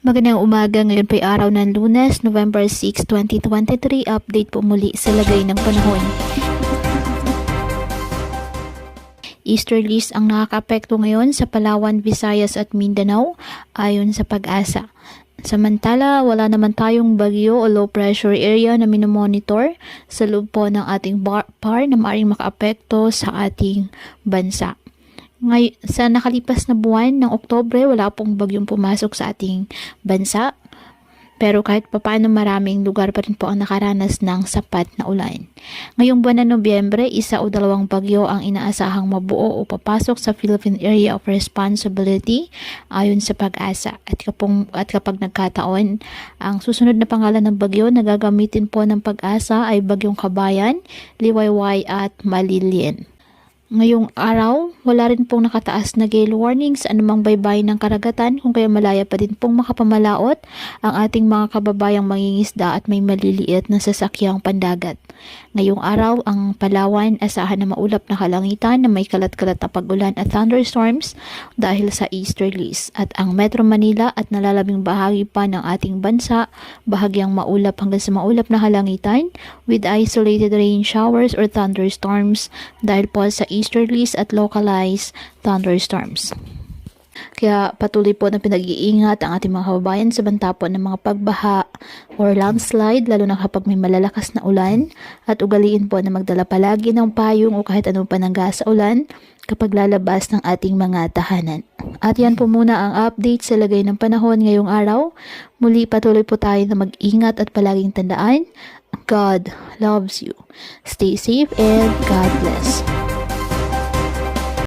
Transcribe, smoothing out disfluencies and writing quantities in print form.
Magandang umaga, ngayon po ay araw ng Lunes, November 6, 2023. Update po muli sa lagay ng panahon. Easterlies ang nakakaapekto ngayon sa Palawan, Visayas at Mindanao ayon sa Pag-asa. Samantala, wala naman tayong bagyo o low pressure area na minomonitor sa loob po ng ating par na maaaring makaapekto sa ating bansa. Ngayon, sa nakalipas na buwan ng Oktubre, wala pong bagyong pumasok sa ating bansa. Pero kahit papaano maraming lugar pa rin po ang nakaranas ng sapat na ulan. Ngayong buwan ng Nobyembre, 1 o 2 bagyo ang inaasahang mabuo o papasok sa Philippine Area of Responsibility ayon sa Pag-asa. At kapag nagkataon, ang susunod na pangalan ng bagyo na gagamitin po ng Pag-asa ay Bagyong Kabayan, Liwayway at Malilien. Ngayong araw, wala rin pong nakataas na gale warning sa anumang baybayin ng karagatan, kung kaya malaya pa din pong makapamalaot ang ating mga kababayang mangingisda at may maliliit na sasakyang pandagat. Ngayong araw, ang Palawan asahan na maulap na kalangitan na may kalat-kalat na pag-ulan at thunderstorms dahil sa easterlies. At ang Metro Manila at nalalabing bahagi pa ng ating bansa, bahagyang maulap hanggang sa maulap na kalangitan with isolated rain showers or thunderstorms dahil po sa easterlies at localized thunderstorms. Kaya patuloy po na pinag-iingat ang ating mga kababayan sa banta po ng mga pagbaha or landslide, lalo na kapag may malalakas na ulan, at ugaliin po na magdala palagi ng payong o kahit anong panangga sa ulan kapag lalabas ng ating mga tahanan. At yan po muna ang update sa lagay ng panahon ngayong araw. Muli patuloy po tayo na mag-ingat at palaging tandaan, God loves you. Stay safe and God bless.